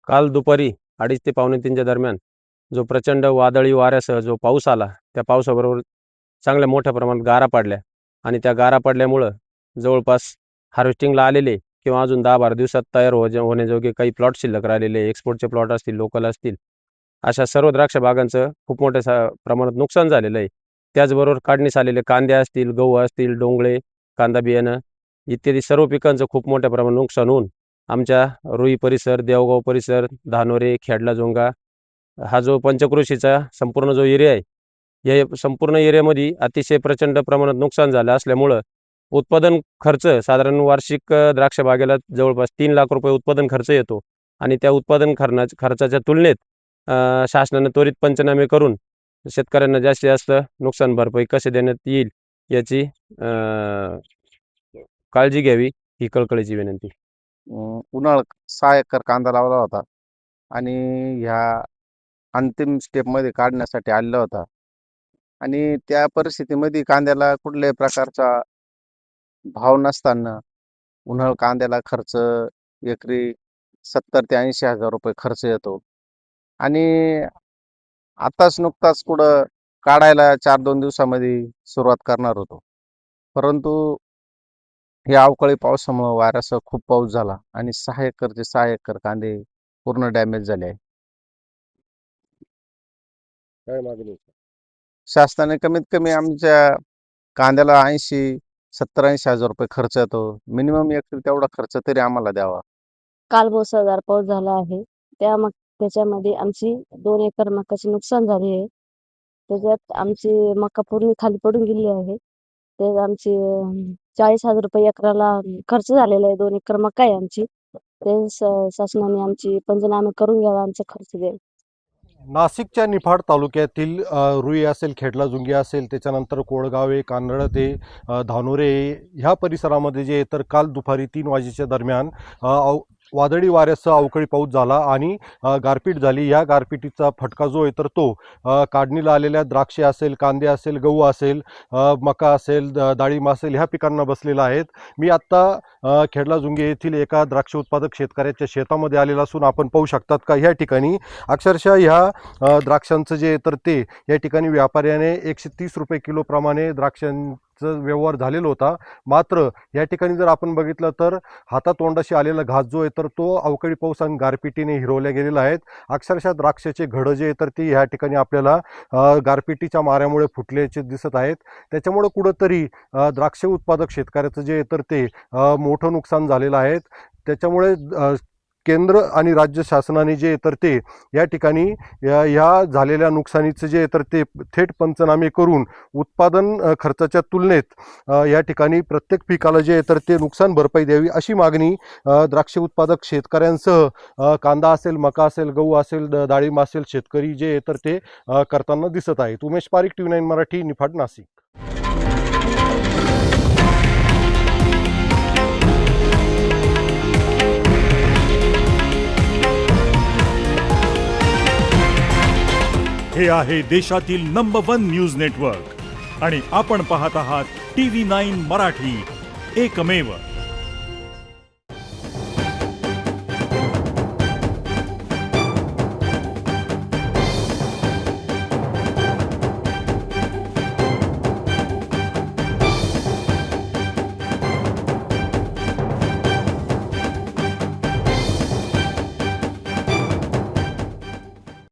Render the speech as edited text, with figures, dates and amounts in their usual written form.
काल दुपारी 2:30 ते पावणे 3च्या दरम्यान जो प्रचंड वादळी वाऱ्यासह जो पाऊस आला, त्या पावसाबरोबर चांगल्या मोठ्या प्रमाणात गारा पडल्या आणि त्या गारा पडल्यामुळं जवळपास हार्वेस्टिंगला आलेले किंवा अजून 10-12 दिवसात तयार होण्याजोगे काही प्लॉट शिल्लक राहिलेले, एक्सपोर्टचे प्लॉट असतील, लोकल असतील, अशा सर्व द्राक्ष बागांचं खूप मोठ्या प्रमाणात नुकसान झालेलं आहे. त्याचबरोबर काढणीस आलेले कांदे असतील, गहू असतील, डोंगळे, कांदा बियाणं इत्यादी सर्व पिकांचं खूप मोठ्या प्रमाणात नुकसान होऊन आमच्या रुई परिसर, देवगाव परिसर, धानोरे, खेडला जोंगा हा जो पंचक्रोशीचा संपूर्ण जो एरिया आहे, या संपूर्ण एरियामध्ये अतिशय प्रचंड प्रमाणात नुकसान झालं असल्यामुळं उत्पादन खर्च साधारण वार्षिक द्राक्ष बागेला जवळपास 3 लाख रुपये उत्पादन खर्च येतो आणि त्या उत्पादन खर्चाच्या तुलनेत शासनाने त्वरित पंचनामे करून शेतकऱ्यांना जास्तीत जास्त नुकसान भरपाई कशी देण्यात येईल याची काळजी घ्यावी ही कळकळीची विनंती. उन्हाळ्यात 6 एकर कांदा लावला होता आणि ह्या अंतिम स्टेपमध्ये काढण्यासाठी आलेला होता आणि त्या परिस्थितीमध्ये कांद्याला कुठल्याही प्रकारचा भाव नसताना उन्हाळ कांद्याला खर्च एकरी 70 ते 80 हजार रुपये खर्च येतो आणि नुकताच कुठं काढायला 4-2 दिवसामध्ये सुरुवात करणार होतो, परंतु या अवकाळी पावसामुळे वाऱ्यासह खूप पाऊस झाला आणि 6 एकरचे 6 एकर कांदे पूर्ण डॅमेज झाले आहे. काय मागणी? शासनाने कमीत कमी आमच्या कांद्याला 70-80 हजार रुपये खर्च येतो. मिनिमम एकरी तेवढा खर्च तरी आम्हाला द्यावा. काल मुसळधार पाऊस झाला आहे. त्याच्यामध्ये आमची 2 एकर मकाचे नुकसान झाले आहे. त्याच्यात आमची मका पूर्ण खाली पडून गेली आहे. ते आमची 40,000 रुपये एकराला खर्च झालेला आहे. 2 एकर मका आहे आमची. ते शासनाने आमची पंचनामे करून घ्यावा, आमचा खर्च द्यावा. नाशिकच्या निफाड तालुक्यातील रुई असेल, खेडला जुंगी असेल, त्याच्यानंतर कोळगावे, कानडते, धानोरे ह्या परिसरामध्ये जे तर काल दुपारी 3 वाजेच्या दरम्यान वादळी वाऱ्यासह अवकाळी पाऊस झाला आणि गारपीट झाली. या गारपिटीचा फटका जो आहे तर तो काढणीला आलेल्या द्राक्षे असेल, कांदे असेल, गहू असेल, मका असेल, डाळिंब असेल ह्या पिकांना बसलेला आहेत. मी आत्ता खेडला जुंगे येथील एका द्राक्ष उत्पादक शेतकऱ्याच्या शेतामध्ये आलेला असून आपण पाहू शकतात का ह्या ठिकाणी अक्षरशः ह्या द्राक्षांचं जे तर ते या ठिकाणी व्यापाऱ्याने 130 रुपये किलोप्रमाणे द्राक्षांचं व्यवहार झालेला होता. मात्र या ठिकाणी जर आपण बघितलं तर हातातोंडाशी आलेला घास जो आहे तर तो अवकाळी पाऊस आणि गारपिटीने हिरवल्या गेलेला आहे. अक्षरशः द्राक्षाचे घडं जे तर ते ह्या ठिकाणी आपल्याला गारपिटीच्या माऱ्यामुळे फुटल्याचे दिसत आहेत. त्याच्यामुळे कुठंतरी द्राक्ष उत्पादक शेतकऱ्याचं जे तर ते मोठं नुकसान झालेलं आहे. त्याच्यामुळे केंद्र आणि राज्य शासनाने जे तर ते या ठिकाणी ह्या झालेल्या नुकसानीचं जे तर ते थेट पंचनामे करून उत्पादन खर्चाच्या तुलनेत या ठिकाणी प्रत्येक पिकाला जे तर ते नुकसान भरपाई द्यावी अशी मागणी द्राक्ष उत्पादक शेतकऱ्यांसह कांदा असेल, मका असेल, गहू असेल, डाळिंब असेल शेतकरी जे तर ते करताना दिसत आहेत. उमेश पारिक, TV9 मराठी, निफाड, नाशिक. हे आहे देशातील नंबर 1 न्यूज नेटवर्क आणि आपण पाहत आहात TV9 मराठी, एकमेव.